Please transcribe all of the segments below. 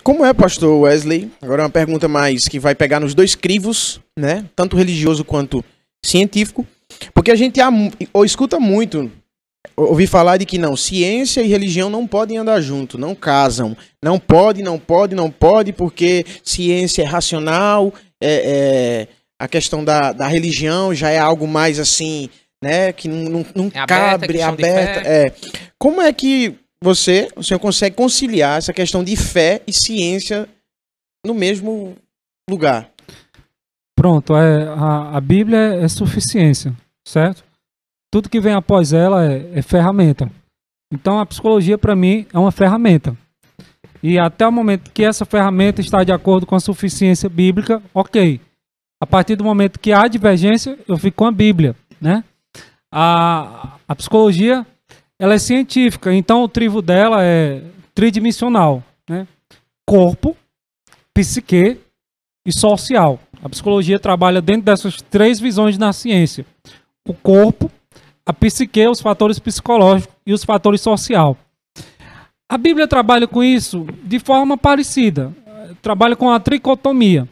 como é, pastor Wesley? Agora uma pergunta mais que vai pegar nos dois crivos, né? Tanto religioso quanto científico. Porque a gente ou escuta muito, ouvi falar de que não, ciência e religião não podem andar junto, não casam. Não pode, porque ciência é racional, a questão da religião já é algo mais assim, né? Que não cabe, aberta. Como é que o senhor consegue conciliar essa questão de fé e ciência no mesmo lugar? Pronto, a Bíblia é suficiência, certo? Tudo que vem após ela é ferramenta. Então a psicologia para mim é uma ferramenta. E até o momento que essa ferramenta está de acordo com a suficiência bíblica, ok. A partir do momento que há divergência, eu fico com a Bíblia, né? A psicologia, ela é científica, então o trivo dela é tridimensional, né? Corpo, psique e social. A psicologia trabalha dentro dessas três visões na ciência. O corpo, a psique, os fatores psicológicos e os fatores sociais. A Bíblia trabalha com isso de forma parecida. Trabalha com a tricotomia.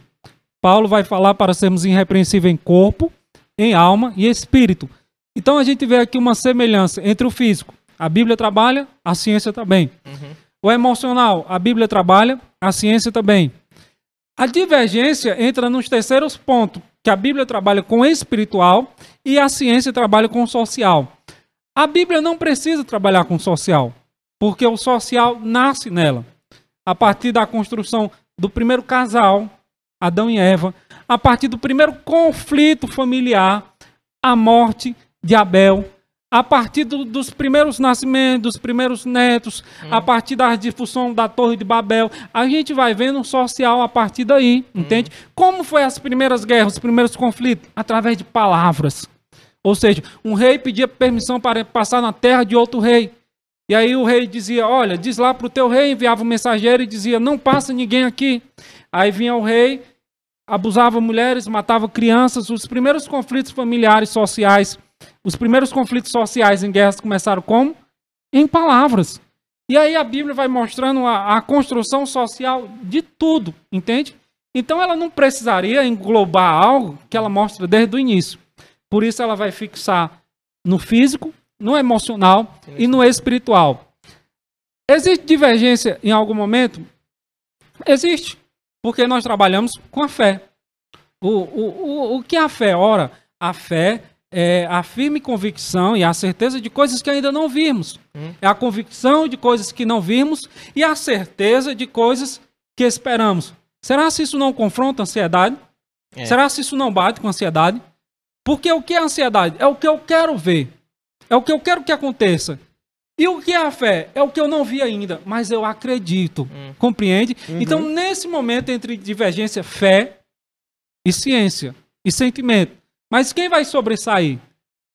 Paulo vai falar para sermos irrepreensíveis em corpo, em alma e espírito. Então a gente vê aqui uma semelhança entre o físico. A Bíblia trabalha, a ciência também. O emocional, a Bíblia trabalha, a ciência também. A divergência entra nos terceiros pontos, que a Bíblia trabalha com o espiritual e a ciência trabalha com o social. A Bíblia não precisa trabalhar com o social, porque o social nasce nela. A partir da construção do primeiro casal, Adão e Eva, a partir do primeiro conflito familiar, a morte de Abel, a partir dos primeiros nascimentos, dos primeiros netos, a partir da difusão da Torre de Babel, a gente vai vendo um social a partir daí, entende? Como foi as primeiras guerras, os primeiros conflitos? Através de palavras. Ou seja, um rei pedia permissão para passar na terra de outro rei. E aí o rei dizia, olha, diz lá para o teu rei, enviava um mensageiro e dizia, não passa ninguém aqui. Aí vinha o rei, abusava mulheres, matava crianças, os primeiros conflitos familiares, sociais. Os primeiros conflitos sociais em guerras começaram como? Em palavras. E aí a Bíblia vai mostrando a construção social de tudo, entende? Então ela não precisaria englobar algo que ela mostra desde o início. Por isso ela vai fixar no físico, no emocional e no espiritual. Existe divergência em algum momento? Existe, porque nós trabalhamos com a fé. O que é a fé? Ora, a fé é a firme convicção e a certeza de coisas que ainda não vimos. É a convicção de coisas que não vimos e a certeza de coisas que esperamos. Será se isso não confronta a ansiedade? Será se isso não bate com a ansiedade? Porque o que é a ansiedade? É o que eu quero ver. É o que eu quero que aconteça. E o que é a fé? É o que eu não vi ainda, mas eu acredito. Compreende? Então, nesse momento entre divergência, fé e ciência e sentimento. Mas quem vai sobressair?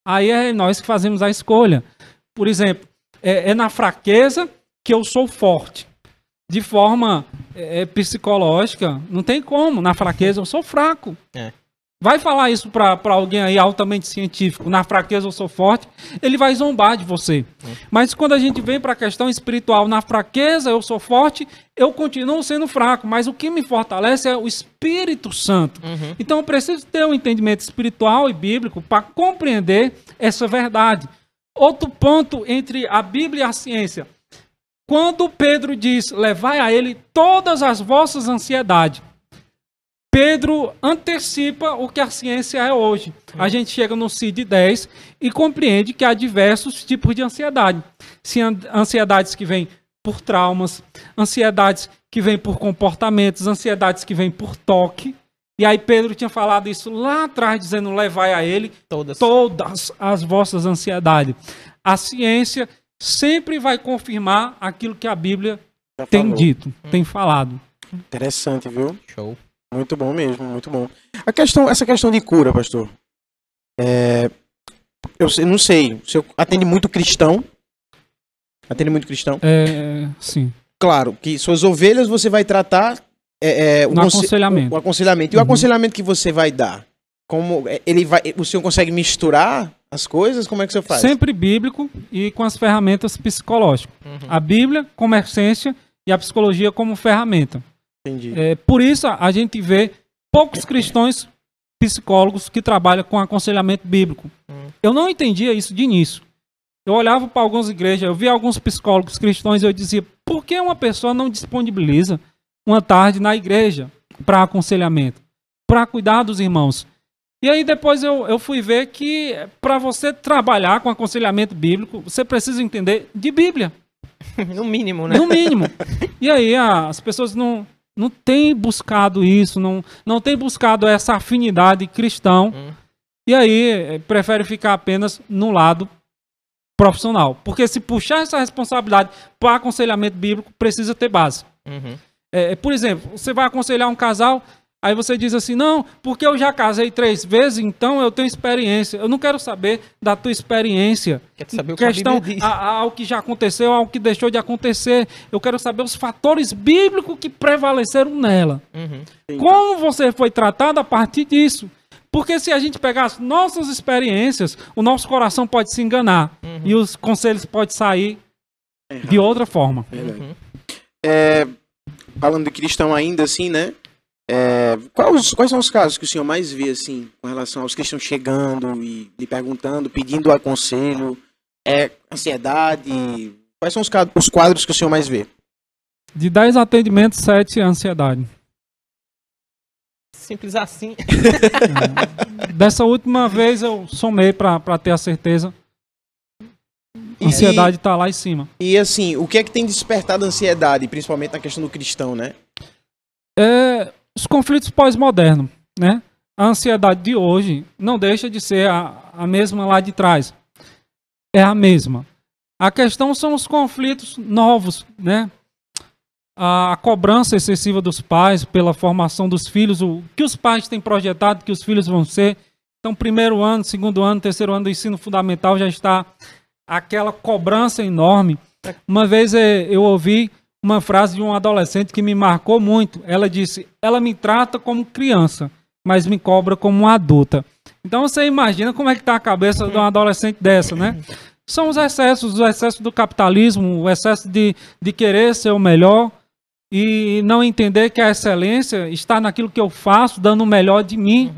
Aí é nós que fazemos a escolha. Por exemplo, é na fraqueza que eu sou forte. De forma psicológica, não tem como. Na fraqueza eu sou fraco. Vai falar isso para alguém aí altamente científico, na fraqueza eu sou forte, ele vai zombar de você. Mas quando a gente vem para a questão espiritual, na fraqueza eu sou forte, eu continuo sendo fraco, mas o que me fortalece é o Espírito Santo. Então eu preciso ter um entendimento espiritual e bíblico para compreender essa verdade. Outro ponto entre a Bíblia e a ciência. Quando Pedro diz, levai a ele todas as vossas ansiedades, Pedro antecipa o que a ciência é hoje. A gente chega no CID 10 e compreende que há diversos tipos de ansiedade. Ansiedades que vêm por traumas, ansiedades que vêm por comportamentos, ansiedades que vêm por toque. E aí Pedro tinha falado isso lá atrás, dizendo, levai a ele todas as vossas ansiedades. A ciência sempre vai confirmar aquilo que a Bíblia tem dito, tem falado. Interessante, viu? Show. Muito bom mesmo, muito bom. Essa questão de cura, pastor. Eu não sei, o senhor atende muito cristão? Atende muito cristão? Sim. Claro, que suas ovelhas você vai tratar no aconselhamento. O aconselhamento. E o aconselhamento que você vai dar? Como o senhor consegue misturar as coisas? Como é que o senhor faz? Sempre bíblico e com as ferramentas psicológicas. A Bíblia como essência e a psicologia como ferramenta. Entendi. Por isso a gente vê poucos cristãos psicólogos que trabalham com aconselhamento bíblico. Eu não entendia isso de início. Eu olhava para algumas igrejas, eu via alguns psicólogos cristãos e eu dizia, por que uma pessoa não disponibiliza uma tarde na igreja para aconselhamento, para cuidar dos irmãos? E aí depois eu fui ver que para você trabalhar com aconselhamento bíblico, você precisa entender de Bíblia. No mínimo, né? No mínimo. E aí as pessoas não têm buscado isso, não têm buscado essa afinidade cristão. E aí prefere ficar apenas no lado profissional. Porque se puxar essa responsabilidade para aconselhamento bíblico, precisa ter base. Por exemplo, você vai aconselhar um casal, aí você diz assim, não, porque eu já casei 3 vezes, então eu tenho experiência. Eu não quero saber da tua experiência. Quero saber questão o que a Bíblia diz. ao que já aconteceu, ao que deixou de acontecer. Eu quero saber os fatores bíblicos que prevaleceram nela. Como você foi tratado a partir disso? Porque se a gente pegar as nossas experiências, o nosso coração pode se enganar. E os conselhos podem sair de outra forma. Falando de cristão ainda, assim, né? Quais são os casos que o senhor mais vê, assim, com relação aos cristãos chegando e lhe perguntando, pedindo aconselho? Ansiedade? Quais são os quadros que o senhor mais vê? De 10 atendimentos, 7 é ansiedade. Simples assim. Dessa última vez eu somei para ter a certeza. A ansiedade está lá em cima. E assim, o que é que tem despertado a ansiedade, principalmente na questão do cristão, né? Os conflitos pós-modernos, né? A ansiedade de hoje não deixa de ser a mesma lá de trás. É a mesma. A questão são os conflitos novos, né? A cobrança excessiva dos pais pela formação dos filhos, o que os pais têm projetado que os filhos vão ser. Então, 1º ano, 2º ano, 3º ano do ensino fundamental já está aquela cobrança enorme. Uma vez eu ouvi uma frase de um adolescente que me marcou muito. Ela disse, ela me trata como criança, mas me cobra como uma adulta. Então você imagina como é que está a cabeça de um adolescente dessa, né? São os excessos do capitalismo, o excesso de querer ser o melhor e não entender que a excelência está naquilo que eu faço, dando o melhor de mim,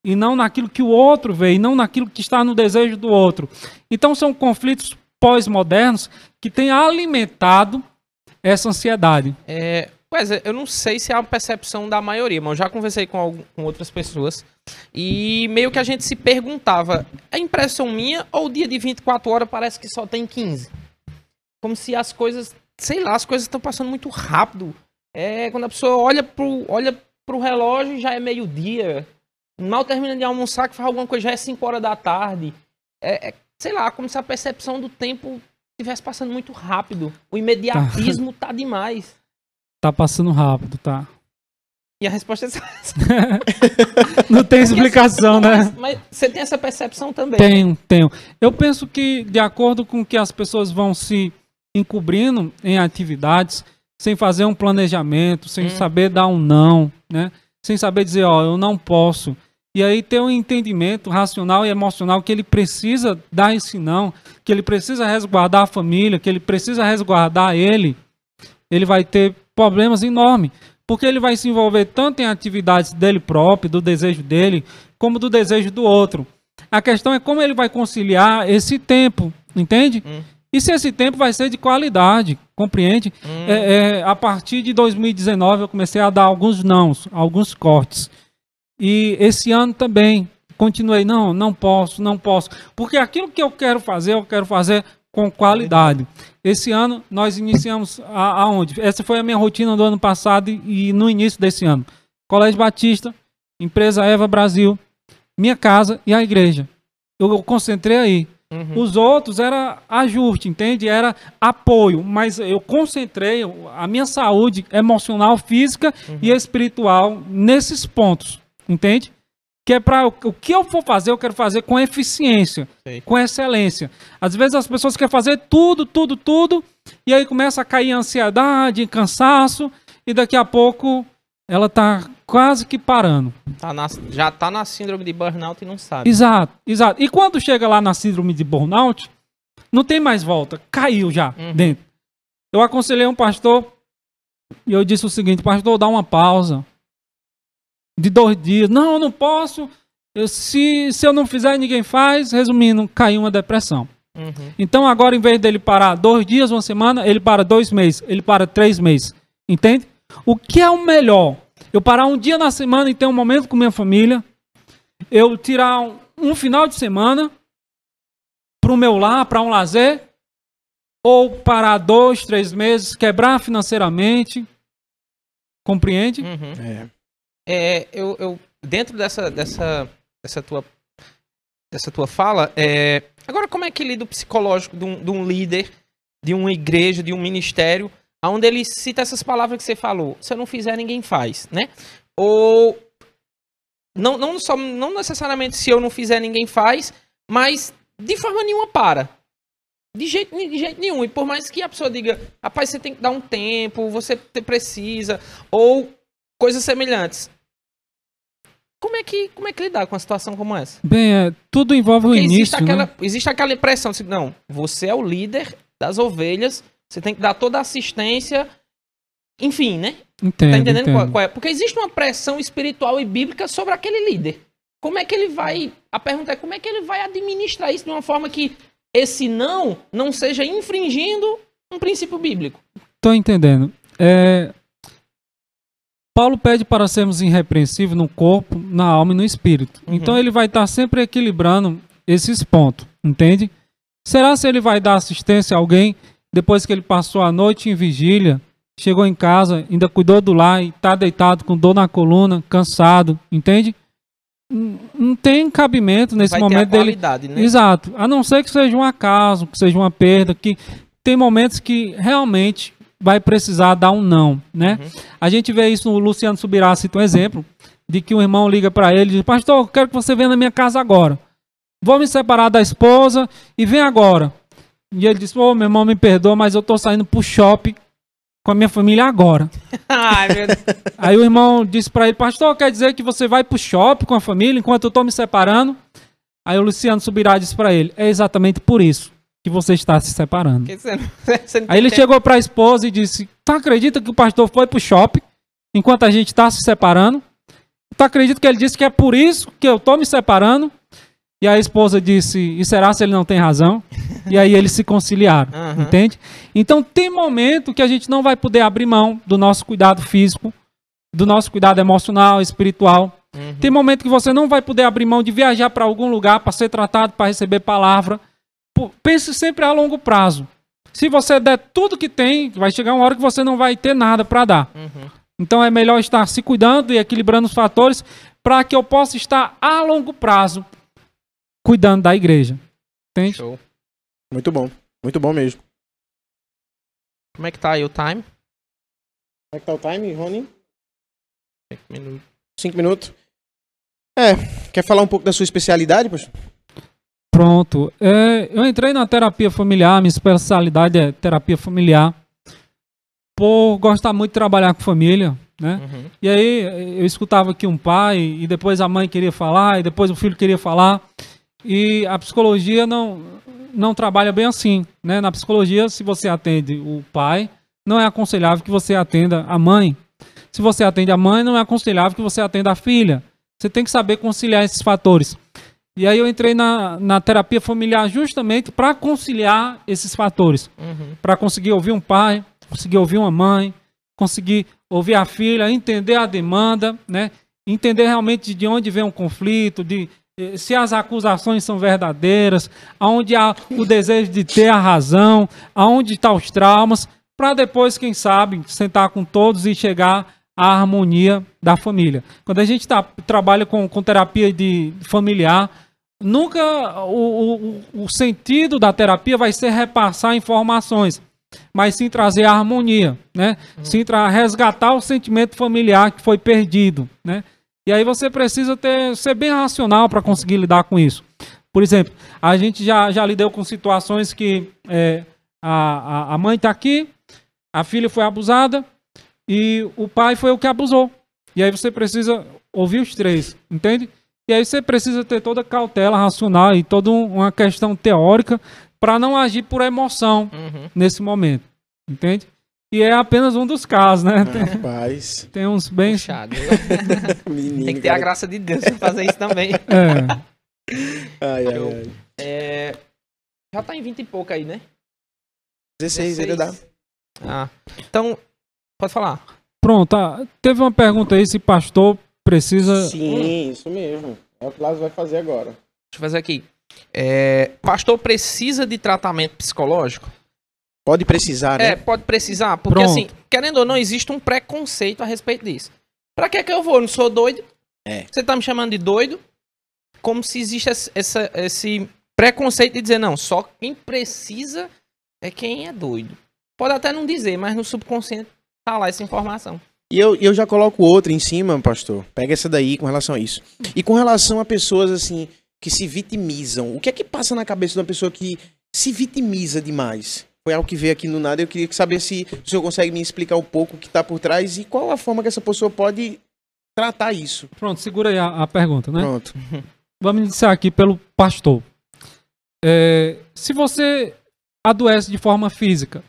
e não naquilo que o outro vê, e não naquilo que está no desejo do outro. Então são conflitos pós-modernos que têm alimentado essa ansiedade. Eu não sei se é uma percepção da maioria, mas eu já conversei com outras pessoas e meio que a gente se perguntava, é impressão minha ou o dia de 24 horas parece que só tem 15? Como se as coisas, sei lá, as coisas estão passando muito rápido. Quando a pessoa olha pro relógio já é meio-dia, mal termina de almoçar, que faz alguma coisa já é 5 horas da tarde. Sei lá, como se a percepção do tempo estivesse passando muito rápido. O imediatismo tá demais. Tá passando rápido, tá. E a resposta é essa. Não tem explicação, né? Mas você tem essa percepção também? Tenho. Eu penso que, de acordo com que as pessoas vão se encobrindo em atividades, sem fazer um planejamento, sem saber dar um não, né? Sem saber dizer, eu não posso. E aí ter um entendimento racional e emocional que ele precisa dar esse não, que ele precisa resguardar a família, que ele precisa resguardar ele vai ter problemas enormes. Porque ele vai se envolver tanto em atividades dele próprio, do desejo dele, como do desejo do outro. A questão é como ele vai conciliar esse tempo, entende? E se esse tempo vai ser de qualidade, compreende? A partir de 2019 eu comecei a dar alguns nãos, alguns cortes. E esse ano também continuei, não posso. Porque aquilo que eu quero fazer com qualidade. Esse ano nós iniciamos aonde? Essa foi a minha rotina do ano passado e no início desse ano. Colégio Batista, Empresa Eva Brasil, minha casa e a igreja. Eu concentrei aí. Os outros era ajuste, entende? Era apoio, mas eu concentrei a minha saúde emocional, física e espiritual nesses pontos, entende? Que é para o que eu for fazer, eu quero fazer com eficiência, com excelência. Às vezes as pessoas querem fazer tudo, e aí começa a cair ansiedade, cansaço, e daqui a pouco ela está quase que parando. Já está na síndrome de burnout e não sabe. Exato. E quando chega lá na síndrome de burnout, não tem mais volta, caiu já dentro. Eu aconselhei um pastor E eu disse o seguinte: pastor, dá uma pausa de 2 dias. Não, eu não posso. Se eu não fizer, ninguém faz. Resumindo, caiu uma depressão. Então agora, em vez dele parar 2 dias, 1 semana, ele para 2 meses, ele para 3 meses. Entende? O que é o melhor? Eu parar 1 dia na semana e ter um momento com minha família. Eu tirar um final de semana para o meu lar, para um lazer. Ou parar 2, 3 meses, quebrar financeiramente. Compreende? Eu dentro dessa tua fala, agora como é que lida o psicológico de um líder, de uma igreja, de um ministério, onde ele cita essas palavras que você falou: se eu não fizer, ninguém faz, né? Ou não necessariamente se eu não fizer, ninguém faz, mas de forma nenhuma para. De jeito nenhum. E por mais que a pessoa diga: rapaz, você tem que dar um tempo, você precisa, ou coisas semelhantes. Como é que lidar com uma situação como essa? Bem, tudo envolve o início, existe aquela impressão assim: não, você é o líder das ovelhas, você tem que dar toda a assistência, enfim, né? Entendo, tá entendendo entendo. qual é? Porque existe uma pressão espiritual e bíblica sobre aquele líder. Como é que ele vai... A pergunta é: como é que ele vai administrar isso de uma forma que esse não seja infringindo um princípio bíblico? Tô entendendo. Paulo pede para sermos irrepreensíveis no corpo, na alma e no espírito. Então ele vai estar sempre equilibrando esses pontos, entende? Será se ele vai dar assistência a alguém depois que ele passou a noite em vigília, chegou em casa, ainda cuidou do lar e está deitado com dor na coluna, cansado, entende? Não tem cabimento nesse momento dele. Né? Exato. A não ser que seja um acaso, que seja uma perda, que tem momentos que realmente vai precisar dar um não, né? A gente vê isso no Luciano Subirá, cita um exemplo de que um irmão liga para ele e diz: pastor, eu quero que você venha na minha casa agora. Vou me separar da esposa e vem agora. E ele diz: meu irmão, me perdoa, mas eu tô saindo pro shopping com a minha família agora. Ai, meu Deus. Aí o irmão disse para ele: pastor, quer dizer que você vai pro shopping com a família enquanto eu tô me separando? Aí o Luciano Subirá disse para ele: é exatamente por isso que você está se separando. Aí ele chegou para a esposa e disse: tu acredita que o pastor foi pro shopping enquanto a gente está se separando? Tu acredita que ele disse que é por isso que eu tô me separando? E a esposa disse: e será se ele não tem razão? E aí eles se conciliaram, entende? Então tem momento que a gente não vai poder abrir mão do nosso cuidado físico, do nosso cuidado emocional, espiritual. Tem momento que você não vai poder abrir mão de viajar para algum lugar para ser tratado, para receber palavra. Pense sempre a longo prazo. Se você der tudo que tem, vai chegar uma hora que você não vai ter nada para dar. Então é melhor estar se cuidando e equilibrando os fatores para que eu possa estar a longo prazo cuidando da igreja. Entende? Show. Muito bom mesmo. Como é que tá aí o time? Como é que tá o time, Rony? 5 minutos. 5 minutos. Quer falar um pouco da sua especialidade, pastor? Pronto. Eu entrei na terapia familiar, minha especialidade é terapia familiar, por gostar muito de trabalhar com família, né? E aí eu escutava aqui um pai, e depois a mãe queria falar, e depois o filho queria falar, e a psicologia não trabalha bem assim, né? Na psicologia, se você atende o pai, não é aconselhável que você atenda a mãe. Se você atende a mãe, não é aconselhável que você atenda a filha. Você tem que saber conciliar esses fatores. E aí eu entrei na terapia familiar justamente para conciliar esses fatores. Para conseguir ouvir um pai, conseguir ouvir uma mãe, conseguir ouvir a filha, entender a demanda, né? Entender realmente de onde vem um conflito, se as acusações são verdadeiras, aonde há o desejo de ter a razão, aonde estão os traumas, para depois, quem sabe, sentar com todos e chegar à harmonia da família. Quando a gente trabalha com terapia familiar, nunca o sentido da terapia vai ser repassar informações, mas sim trazer a harmonia, né? Sim resgatar o sentimento familiar que foi perdido, né? E aí você precisa ser bem racional para conseguir lidar com isso. Por exemplo, a gente já lidou com situações que a mãe está aqui, a filha foi abusada e o pai foi o que abusou. E aí você precisa ouvir os três, entende? E aí você precisa ter toda a cautela racional e toda uma questão teórica para não agir por emoção nesse momento, entende? E é apenas um dos casos, né? Rapaz. Tem uns bem... Puxado. Menino, Tem que ter a graça de Deus pra fazer isso também. Ai, ai, Eu- ai. Já tá em 20 e pouco aí, né? 16 ainda dá. Ah, então, pode falar. Pronto, teve uma pergunta aí se pastor precisa... Sim, isso mesmo. É o que o Lázaro vai fazer agora. Deixa eu fazer aqui. Pastor precisa de tratamento psicológico? Pode precisar, né? Pode precisar, porque Pronto. assim, querendo ou não, existe um preconceito a respeito disso. Pra que eu vou? Eu não sou doido? Você tá me chamando de doido? Como se existe esse preconceito de dizer, não, só quem precisa é quem é doido. Pode até não dizer, mas no subconsciente tá lá essa informação. E eu já coloco outra em cima, pastor. Pega essa daí com relação a isso. E com relação a pessoas, assim, que se vitimizam. O que é que passa na cabeça de uma pessoa que se vitimiza demais? Foi algo que veio aqui no nada. Eu queria saber se o senhor consegue me explicar um pouco o que está por trás e qual a forma que essa pessoa pode tratar isso. Pronto, segura aí a pergunta, né? Pronto. Vamos iniciar aqui pelo pastor. Se você adoece de forma física,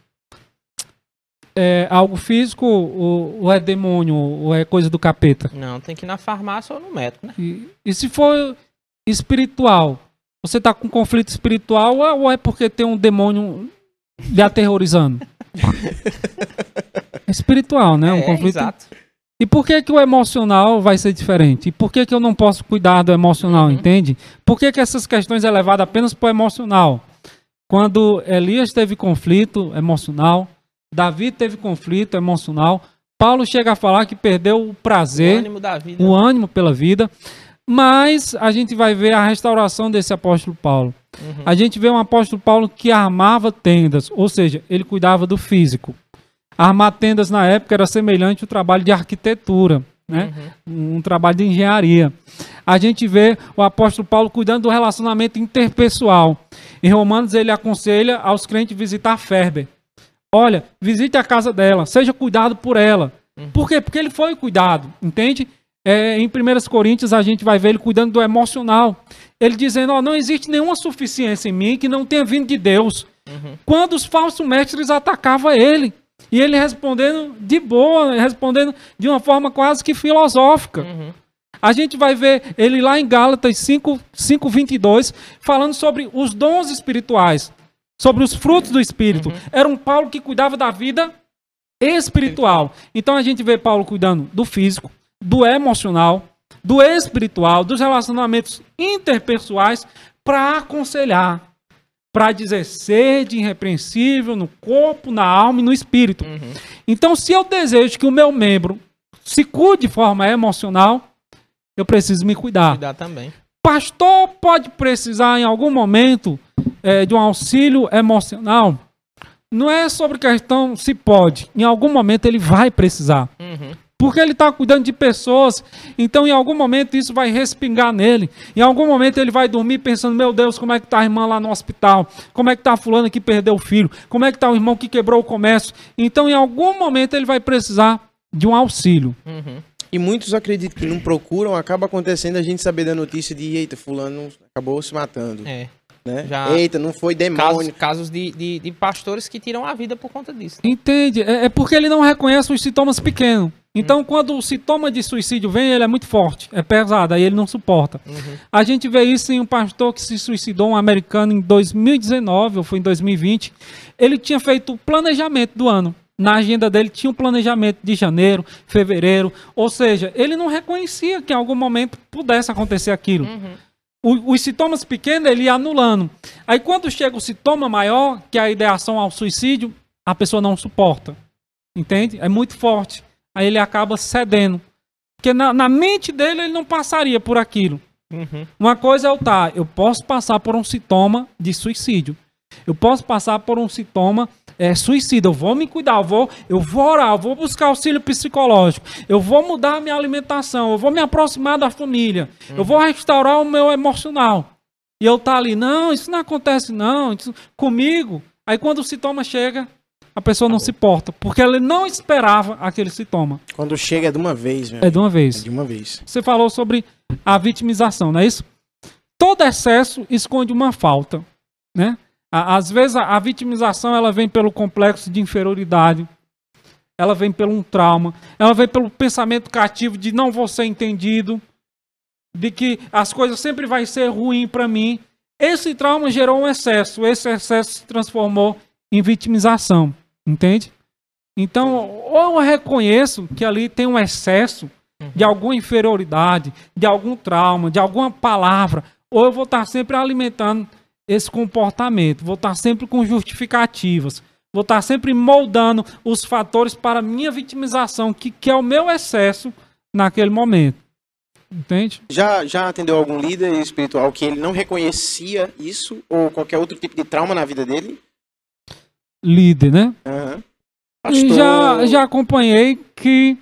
é algo físico ou é demônio ou é coisa do capeta? Não, tem que ir na farmácia ou no médico, né? E se for espiritual, você está com conflito espiritual ou é porque tem um demônio lhe aterrorizando? É espiritual, né? Um conflito. Exato. E por que o emocional vai ser diferente? E por que eu não posso cuidar do emocional, entende? Por que essas questões é levada apenas para o emocional? Quando Elias teve conflito emocional, Davi teve conflito emocional, Paulo chega a falar que perdeu o prazer, O ânimo da vida. o ânimo pela vida, mas a gente vai ver a restauração desse apóstolo Paulo. A gente vê um apóstolo Paulo que armava tendas, ou seja, ele cuidava do físico. Armar tendas na época era semelhante ao trabalho de arquitetura, né? Um trabalho de engenharia. A gente vê o apóstolo Paulo cuidando do relacionamento interpessoal. Em Romanos ele aconselha aos crentes visitar Férbe. Olha, visite a casa dela, seja cuidado por ela. Por quê? Porque ele foi cuidado, entende? Em 1 Coríntios a gente vai ver ele cuidando do emocional. Ele dizendo, não existe nenhuma suficiência em mim que não tenha vindo de Deus. Quando os falsos mestres atacavam ele, e ele respondendo de boa, respondendo de uma forma quase que filosófica. A gente vai ver ele lá em Gálatas 5:22, falando sobre os dons espirituais, sobre os frutos do Espírito. Era um Paulo que cuidava da vida espiritual. Então a gente vê Paulo cuidando do físico, do emocional, do espiritual, dos relacionamentos interpessoais, para aconselhar, para dizer sede irrepreensível no corpo, na alma e no espírito. Então, se eu desejo que o meu membro se cuide de forma emocional, eu preciso me cuidar. Cuidar também. Pastor pode precisar em algum momento de um auxílio emocional? Não é sobre questão se pode. Em algum momento ele vai precisar. Porque ele está cuidando de pessoas, então em algum momento isso vai respingar nele. Em algum momento ele vai dormir pensando, meu Deus, como é que está a irmã lá no hospital? Como é que está a fulana que perdeu o filho? Como é que está o irmão que quebrou o comércio? Então em algum momento ele vai precisar de um auxílio. E muitos acreditam que não procuram, acaba acontecendo a gente saber da notícia de, eita, fulano acabou se matando. Né? Eita, não foi demônio. Casos de pastores que tiram a vida por conta disso. Entende? É porque ele não reconhece os sintomas pequenos. Então, quando o sintoma de suicídio vem, ele é muito forte, é pesado, aí ele não suporta. A gente vê isso em um pastor que se suicidou, um americano, em 2019, ou foi em 2020. Ele tinha feito o planejamento do ano. Na agenda dele tinha um planejamento de janeiro, fevereiro, ou seja, ele não reconhecia que em algum momento pudesse acontecer aquilo. Os sintomas pequenos ele ia anulando. Aí quando chega o sintoma maior, que é a ideação ao suicídio, a pessoa não suporta. Entende? É muito forte. Aí ele acaba cedendo. Porque na mente dele ele não passaria por aquilo. Uma coisa é eu posso passar por um sintoma de suicídio. Eu posso passar por um sintoma suicida. Eu vou me cuidar, eu vou orar, eu vou buscar auxílio psicológico. Eu vou mudar a minha alimentação, eu vou me aproximar da família. Eu vou restaurar o meu emocional. E eu ali, não, isso não acontece não, isso, comigo. Aí quando o sintoma chega, a pessoa não se porta, porque ela não esperava aquele sintoma. Quando chega é de uma vez, meu É de uma vez. É de uma vez. Você falou sobre a vitimização, não é isso? Todo excesso esconde uma falta, né? Às vezes a vitimização ela vem pelo complexo de inferioridade, ela vem pelo um trauma, ela vem pelo pensamento cativo de não vou ser entendido, de que as coisas sempre vai ser ruim para mim. Esse trauma gerou um excesso, esse excesso se transformou em vitimização, entende? Então, ou eu reconheço que ali tem um excesso de alguma inferioridade, de algum trauma, de alguma palavra, ou eu vou estar sempre alimentando esse comportamento, vou estar sempre com justificativas, vou estar sempre moldando os fatores para a minha vitimização, que é o meu excesso naquele momento. Entende? Já atendeu algum líder espiritual que ele não reconhecia isso ou qualquer outro tipo de trauma na vida dele? Líder, né? Uhum. E já acompanhei que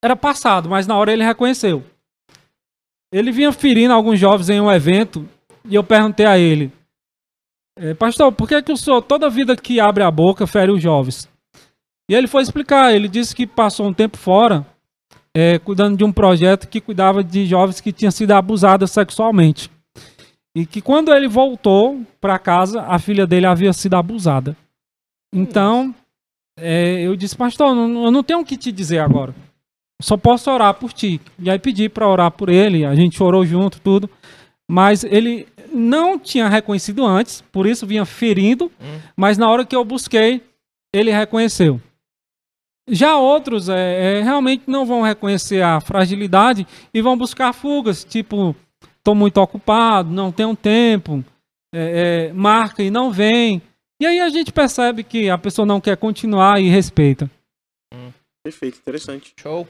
era passado, mas na hora ele reconheceu. Ele vinha ferindo alguns jovens em um evento e eu perguntei a ele: pastor, por que o senhor toda vida que abre a boca fere os jovens? E ele foi explicar. Ele disse que passou um tempo fora cuidando de um projeto que cuidava de jovens que tinham sido abusados sexualmente. E que quando ele voltou para casa, a filha dele havia sido abusada. Então, eu disse: pastor, eu não tenho o que te dizer agora. Só posso orar por ti. E aí pedi para orar por ele, a gente orou junto, tudo. Mas ele não tinha reconhecido antes, por isso vinha ferindo. Mas na hora que eu busquei, ele reconheceu. Já outros realmente não vão reconhecer a fragilidade e vão buscar fugas, tipo, estou muito ocupado, não tenho tempo, marca e não vem. E aí a gente percebe que a pessoa não quer continuar e respeita. Perfeito, interessante. Show.